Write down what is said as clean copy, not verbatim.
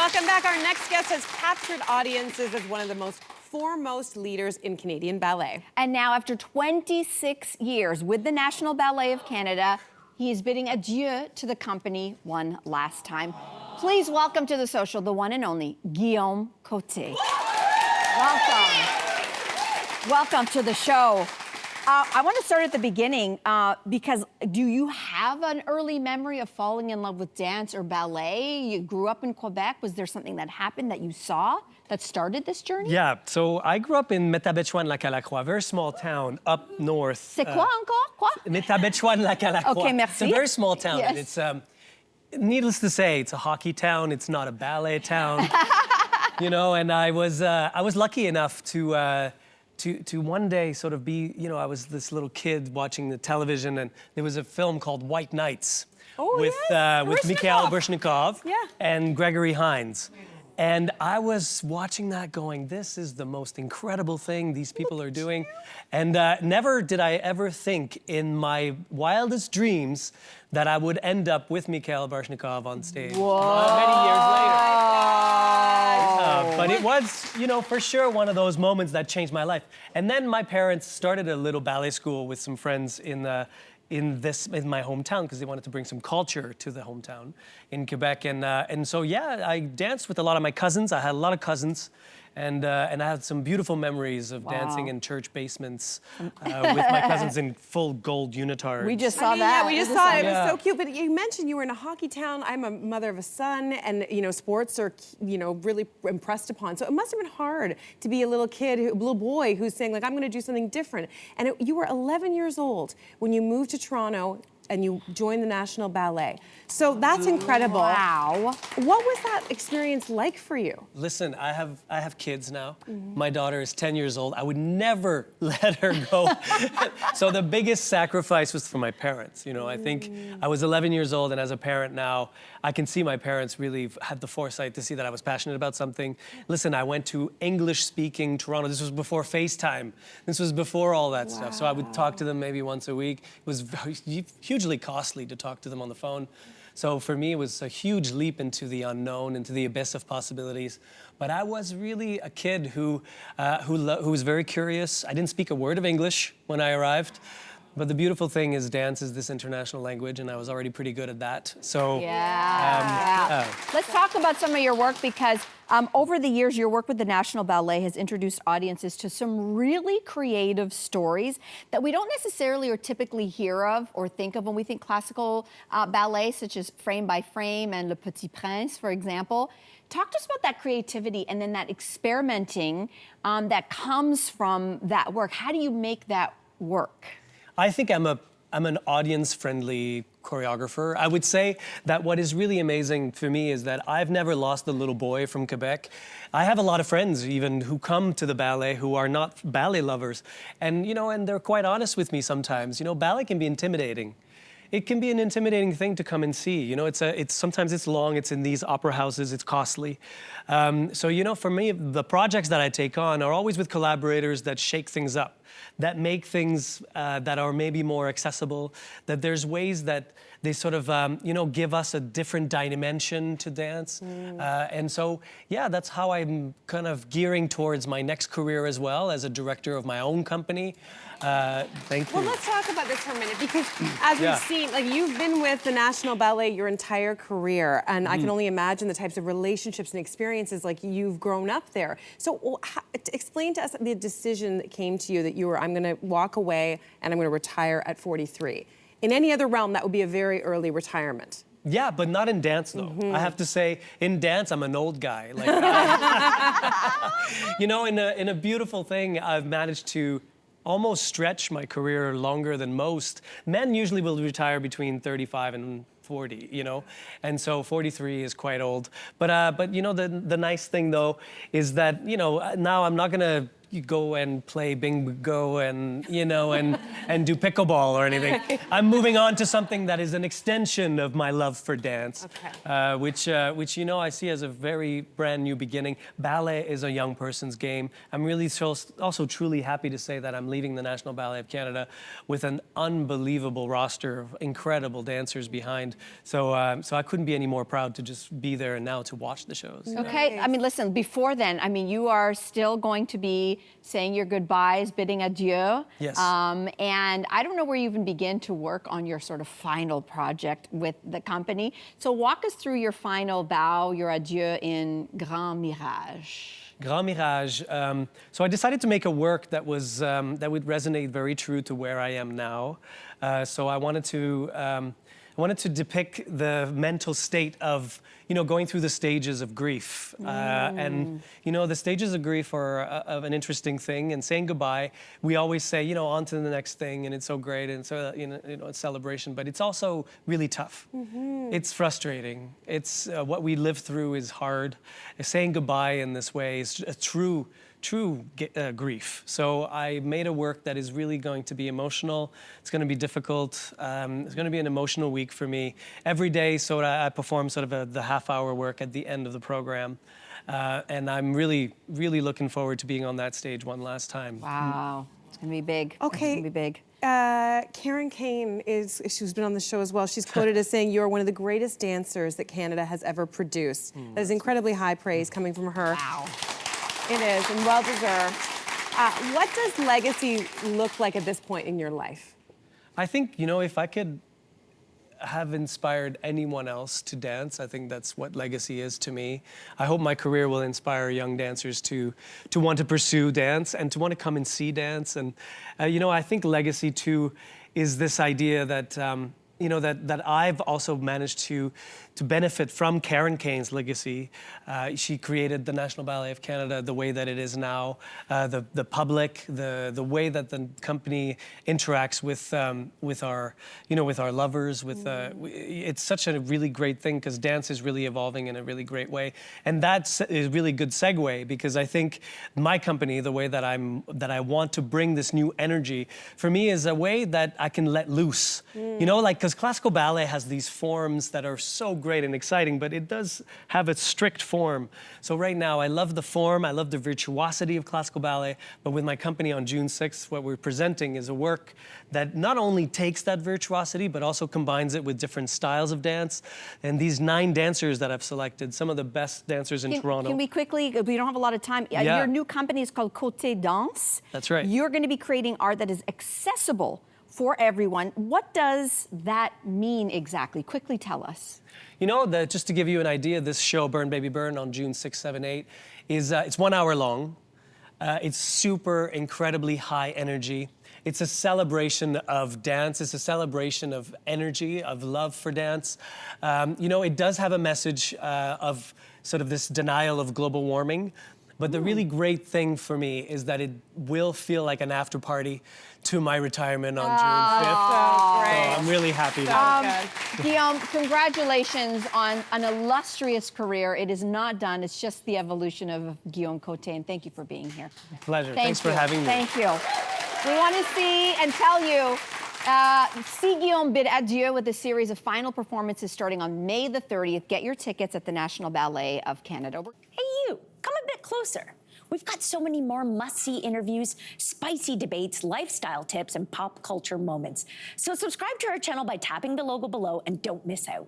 Welcome back. Our next guest has captured audiences as one of the most foremost leaders in Canadian ballet. And now, after 26 years with the National Ballet of Canada, he is bidding adieu to the company one last time. Please welcome to The Social, the one and only Guillaume Côté. Welcome. Welcome to the show. I want to start at the beginning because do you have an early memory of falling in love with dance or ballet? You grew up in Quebec. Was there something that happened that you saw that started this journey? Yeah, so I grew up in Métabetchouan-Lac-à-la-Croix, very small town up north. C'est quoi encore? Quoi? Métabetchouan-Lac-à-la-Croix. Okay, merci. It's a very small town. Yes. And it's, needless to say, it's a hockey town. It's not a ballet town. You know, and I was lucky enough to one day sort of be, you know, I was this little kid watching the television, and there was a film called White Nights with Mikhail Baryshnikov and Gregory Hines. And I was watching that going, this is the most incredible thing these people are doing. And never did I ever think in my wildest dreams that I would end up with Mikhail Baryshnikov on stage many years later. But it was, you know, for sure one of those moments that changed my life. And then my parents started a little ballet school with some friends in my hometown because they wanted to bring some culture to the hometown in Quebec. And so, yeah, I danced with a lot of my cousins. I had a lot of cousins. And I had some beautiful memories of dancing in church basements with my cousins in full gold unitards. We just saw that. Yeah, we just saw it. It was so cute. But you mentioned you were in a hockey town. I'm a mother of a son, and you know, sports are, you know, really impressed upon. So it must have been hard to be a little kid, a little boy who's saying like, I'm going to do something different. And you were 11 years old when you moved to Toronto and you joined the National Ballet. So that's incredible. Wow. What was that experience like for you? Listen, I have kids now. My daughter is 10 years old. I would never let her go. So the biggest sacrifice was for my parents. You know, I think I was 11 years old, and as a parent now, I can see my parents really had the foresight to see that I was passionate about something. Listen, I went to English-speaking Toronto. This was before FaceTime. This was before all that stuff. So I would talk to them maybe once a week. It was hugely costly to talk to them on the phone. So for me, it was a huge leap into the unknown, into the abyss of possibilities. But I was really a kid who was very curious. I didn't speak a word of English when I arrived. But the beautiful thing is dance is this international language, and I was already pretty good at that. So Let's talk about some of your work, because over the years, your work with the National Ballet has introduced audiences to some really creative stories that we don't necessarily or typically hear of or think of when we think classical ballet, such as Frame by Frame and Le Petit Prince, for example. Talk to us about that creativity and then that experimenting that comes from that work. How do you make that work? I think I'm an audience-friendly choreographer. I would say that what is really amazing for me is that I've never lost the little boy from Quebec. I have a lot of friends even who come to the ballet who are not ballet lovers. And, you know, and they're quite honest with me sometimes. You know, ballet can be intimidating. It can be an intimidating thing to come and see. You know, sometimes it's long, it's in these opera houses, it's costly. So, you know, for me, the projects that I take on are always with collaborators that shake things up, that make things that are maybe more accessible, that there's ways that they sort of, you know, give us a different dimension to dance. And so, yeah, that's how I'm kind of gearing towards my next career as well, as a director of my own company. Thank you. Well, let's talk about this for a minute, because as we've seen, like, you've been with the National Ballet your entire career, and I can only imagine the types of relationships and experiences like you've grown up there. So explain to us the decision that came to you that you were, I'm going to walk away and I'm going to retire at 43. In any other realm, that would be a very early retirement. Yeah, but not in dance, though. I have to say, in dance, I'm an old guy. Like, you know, in a beautiful thing, I've managed to almost stretch my career longer than most. Men usually will retire between 35 and 40, you know, and so 43 is quite old. But you know, the nice thing though is that, you know, now I'm not gonna you go and play bingo and, you know, and do pickleball or anything. I'm moving on to something that is an extension of my love for dance, which, you know, I see as a very brand new beginning. Ballet is a young person's game. I'm really also truly happy to say that I'm leaving the National Ballet of Canada with an unbelievable roster of incredible dancers behind. So, so I couldn't be any more proud to just be there and now to watch the shows. Okay, I mean, listen, before then, I mean, you are still going to be saying your goodbyes, bidding adieu. Yes. And I don't know where you even begin to work on your sort of final project with the company. So walk us through your final bow, your adieu in Grand Mirage. Grand Mirage. So I decided to make a work that was that would resonate very true to where I am now. So I wanted to depict the mental state of, you know, going through the stages of grief. And, you know, the stages of grief are of an interesting thing. And saying goodbye, we always say, you know, on to the next thing, and it's so great, and so, you know, it's celebration. But it's also really tough. It's frustrating. It's what we live through is hard. Saying goodbye in this way is a true grief. So I made a work that is really going to be emotional. It's going to be difficult. It's going to be an emotional week for me. Every day, so I perform sort of the half-hour work at the end of the program. And I'm really, really looking forward to being on that stage one last time. Wow, it's going to be big. Okay. It's going to be big. Karen Kane she's been on the show as well. She's quoted as saying, "You're one of the greatest dancers that Canada has ever produced." That is incredibly high praise coming from her. Wow. It is, and well-deserved. What does legacy look like at this point in your life? I think, you know, if I could have inspired anyone else to dance, I think that's what legacy is to me. I hope my career will inspire young dancers to want to pursue dance and to want to come and see dance. And, you know, I think legacy, too, is this idea that, you know, that I've also managed to benefit from Karen Kane's legacy. She created the National Ballet of Canada the way that it is now. The public, the way that the company interacts with our, you know, with our lovers. It's such a really great thing because dance is really evolving in a really great way, and that's a really good segue because I think my company, the way that I want to bring this new energy, for me is a way that I can let loose. You know, like because classical ballet has these forms that are so great and exciting, but it does have a strict form. So right now, I love the form, I love the virtuosity of classical ballet, but with my company on June 6th, what we're presenting is a work that not only takes that virtuosity, but also combines it with different styles of dance. And these 9 dancers that I've selected, some of the best dancers in Toronto. Can we quickly, we don't have a lot of time. Yeah. Your new company is called Côté Danse. That's right. You're going to be creating art that is accessible for everyone. What does that mean exactly? Quickly tell us. You know, just to give you an idea, this show, Burn Baby Burn, on June 6, 7, 8, is it's 1 hour long. It's super, incredibly high energy. It's a celebration of dance. It's a celebration of energy, of love for dance. You know, it does have a message of sort of this denial of global warming. But the really great thing for me is that it will feel like an after party to my retirement on June 5th. So I'm really happy. Guillaume, congratulations on an illustrious career. It is not done. It's just the evolution of Guillaume Côté, and thank you for being here. Pleasure. Thanks for having me. Thank you. We want to see and tell you, see Guillaume bid adieu with a series of final performances starting on May the 30th. Get your tickets at the National Ballet of Canada. Hey, you, come a bit closer. We've got so many more must-see interviews, spicy debates, lifestyle tips, and pop culture moments. So subscribe to our channel by tapping the logo below and don't miss out.